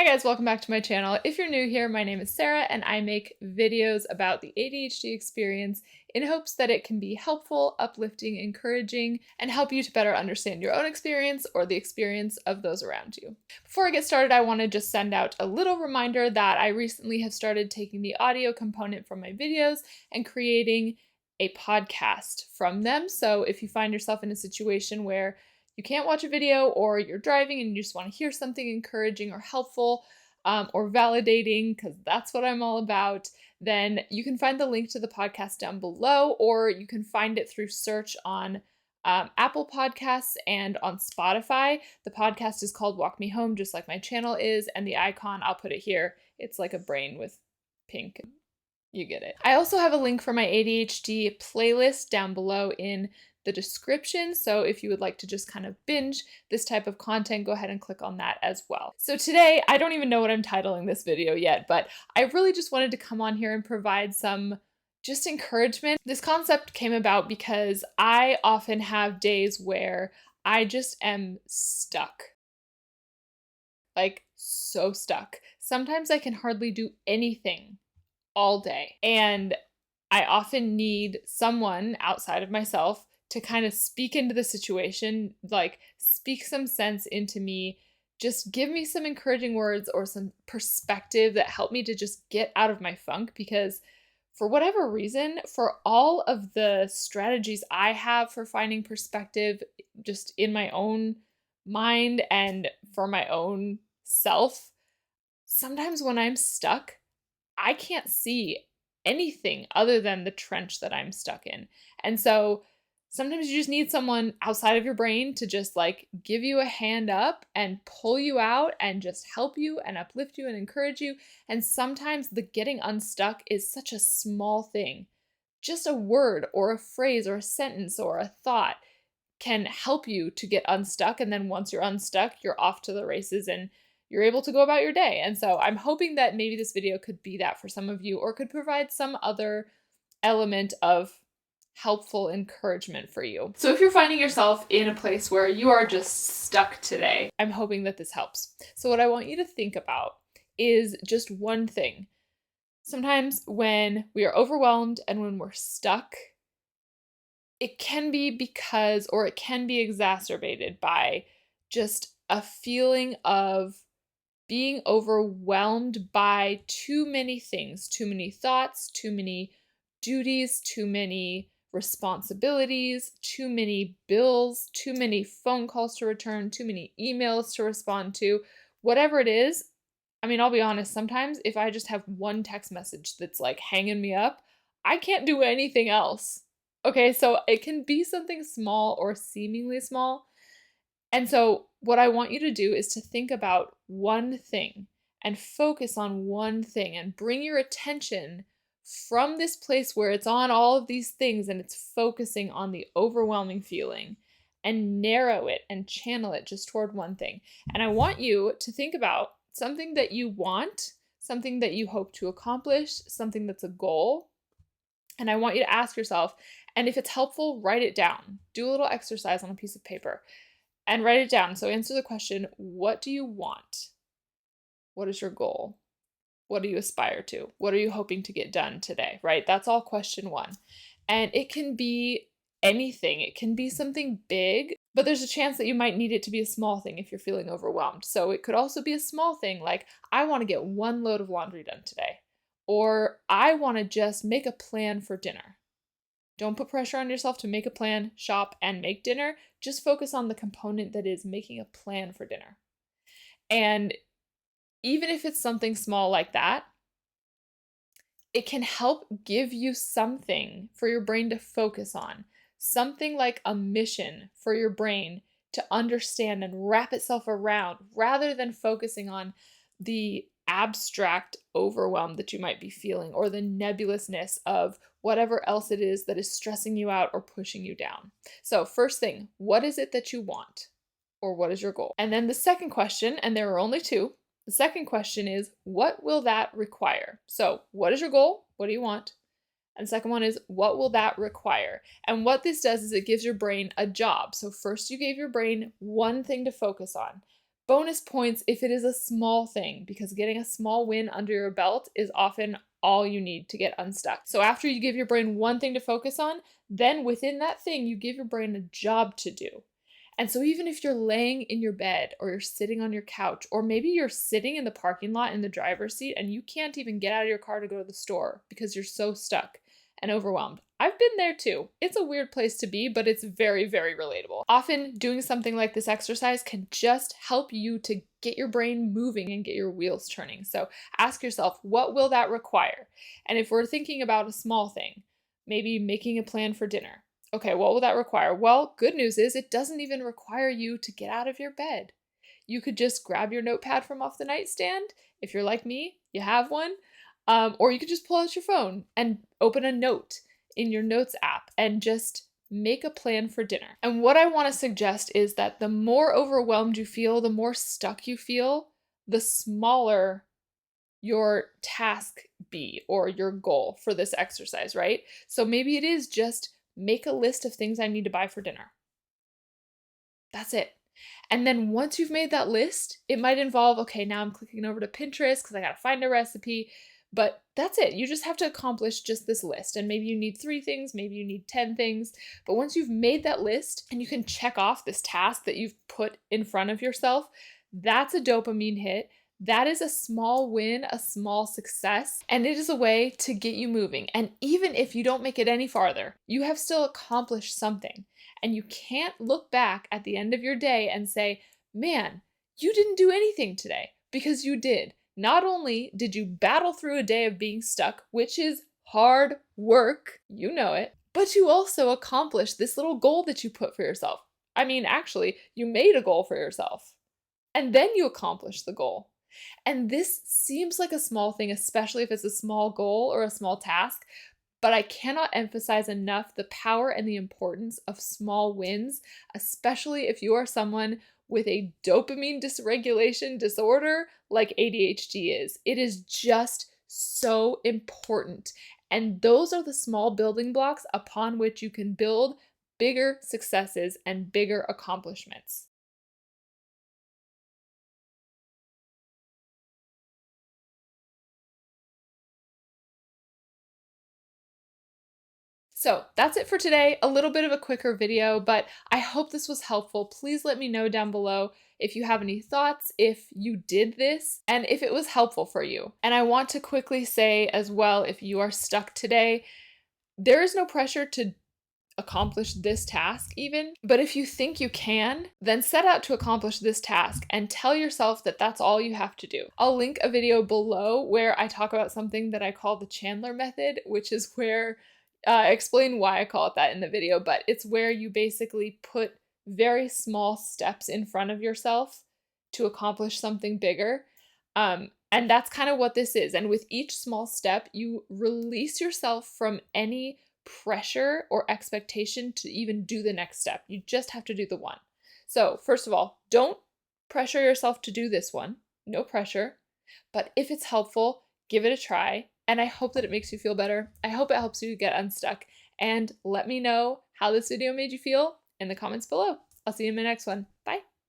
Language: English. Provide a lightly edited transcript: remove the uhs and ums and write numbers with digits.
Hi guys, welcome back to my channel. If you're new here, my name is Sarah and I make videos about the ADHD experience in hopes that it can be helpful, uplifting, encouraging, and help you to better understand your own experience or the experience of those around you. Before I get started, I want to just send out a little reminder that I recently have started taking the audio component from my videos and creating a podcast from them. So if you find yourself in a situation where you can't watch a video or you're driving and you just want to hear something encouraging or helpful or validating, because that's what I'm all about, then you can find the link to the podcast down below, or you can find it through search on Apple Podcasts and on Spotify. The podcast is called Walk Me Home, just like my channel is, and the icon, I'll put it here. It's like a brain with pink. You get it. I also have a link for my ADHD playlist down below in the description, so if you would like to just kind of binge this type of content, go ahead and click on that as well. So today, I don't even know what I'm titling this video yet, but I really just wanted to come on here and provide some just encouragement. This concept came about because I often have days where I just am stuck. Like, so stuck. Sometimes I can hardly do anything all day, and I often need someone outside of myself to kind of speak into the situation, like speak some sense into me, just give me some encouraging words or some perspective that help me to just get out of my funk. Because for whatever reason, for all of the strategies I have for finding perspective just in my own mind and for my own self, sometimes when I'm stuck, I can't see anything other than the trench that I'm stuck in. And so sometimes you just need someone outside of your brain to just like give you a hand up and pull you out and just help you and uplift you and encourage you. And sometimes the getting unstuck is such a small thing. Just a word or a phrase or a sentence or a thought can help you to get unstuck. And then once you're unstuck, you're off to the races and you're able to go about your day. And so I'm hoping that maybe this video could be that for some of you, or could provide some other element of helpful encouragement for you. So if you're finding yourself in a place where you are just stuck today, I'm hoping that this helps. So what I want you to think about is just one thing. Sometimes when we are overwhelmed and when we're stuck, it can be because, or it can be exacerbated by just a feeling of being overwhelmed by too many things, too many thoughts, too many duties, too many responsibilities, too many bills, too many phone calls to return, too many emails to respond to, whatever it is. I mean, I'll be honest, sometimes if I just have one text message that's like hanging me up, I can't do anything else. Okay, so it can be something small or seemingly small. And so what I want you to do is to think about one thing and focus on one thing and bring your attention from this place where it's on all of these things and it's focusing on the overwhelming feeling, and narrow it and channel it just toward one thing. And I want you to think about something that you want, something that you hope to accomplish, something that's a goal. And I want you to ask yourself, and if it's helpful, write it down. Do a little exercise on a piece of paper and write it down. So answer the question, what do you want? What is your goal? What do you aspire to? What are you hoping to get done today, right? That's all question one. And it can be anything. It can be something big, but there's a chance that you might need it to be a small thing if you're feeling overwhelmed. So it could also be a small thing like, I want to get one load of laundry done today, or I want to just make a plan for dinner. Don't put pressure on yourself to make a plan, shop, and make dinner. Just focus on the component that is making a plan for dinner. And even if it's something small like that, it can help give you something for your brain to focus on. Something like a mission for your brain to understand and wrap itself around, rather than focusing on the abstract overwhelm that you might be feeling or the nebulousness of whatever else it is that is stressing you out or pushing you down. So first thing, what is it that you want? Or what is your goal? And then the second question, and there are only two, the second question is, what will that require? So what is your goal? What do you want? And the second one is, what will that require? And what this does is it gives your brain a job. So first you gave your brain one thing to focus on, Bonus points if it is a small thing, because getting a small win under your belt is often all you need to get unstuck. So after you give your brain one thing to focus on, then within that thing, you give your brain a job to do. And so even if you're laying in your bed or you're sitting on your couch, or maybe you're sitting in the parking lot in the driver's seat and you can't even get out of your car to go to the store because you're so stuck and overwhelmed. I've been there too. It's a weird place to be, but it's very, very relatable. Often doing something like this exercise can just help you to get your brain moving and get your wheels turning. So ask yourself, what will that require? And if we're thinking about a small thing, maybe making a plan for dinner. Okay, what will that require? Well, good news is it doesn't even require you to get out of your bed. You could just grab your notepad from off the nightstand. If you're like me, you have one. Or you could just pull out your phone and open a note in your notes app and just make a plan for dinner. And what I want to suggest is that the more overwhelmed you feel, the more stuck you feel, the smaller your task be or your goal for this exercise, right? So maybe it is just make a list of things I need to buy for dinner. That's it. And then once you've made that list, it might involve, okay, now I'm clicking over to Pinterest because I got to find a recipe. But that's it. You just have to accomplish just this list. And maybe you need 3 things, maybe you need 10 things. But once you've made that list and you can check off this task that you've put in front of yourself, that's a dopamine hit. That is a small win, a small success, and it is a way to get you moving. And even if you don't make it any farther, you have still accomplished something. And you can't look back at the end of your day and say, man, you didn't do anything today, because you did. Not only did you battle through a day of being stuck, which is hard work, you know it, but you also accomplished this little goal that you put for yourself. I mean, actually, you made a goal for yourself, and then you accomplished the goal. And this seems like a small thing, especially if it's a small goal or a small task, but I cannot emphasize enough the power and the importance of small wins, especially if you are someone with a dopamine dysregulation disorder like ADHD is. It is just so important. And those are the small building blocks upon which you can build bigger successes and bigger accomplishments. So that's it for today. A little bit of a quicker video, but I hope this was helpful. Please let me know down below if you have any thoughts, if you did this, and if it was helpful for you. And I want to quickly say as well, if you are stuck today, there is no pressure to accomplish this task even, but if you think you can, then set out to accomplish this task and tell yourself that that's all you have to do. I'll link a video below where I talk about something that I call the Chandler method, which is where explain why I call it that in the video, but it's where you basically put very small steps in front of yourself to accomplish something bigger. And that's kind of what this is. And with each small step, you release yourself from any pressure or expectation to even do the next step. You just have to do the one. So first of all, don't pressure yourself to do this one. No pressure. But if it's helpful, give it a try. And I hope that it makes you feel better. I hope it helps you get unstuck. And let me know how this video made you feel in the comments below. I'll see you in my next one.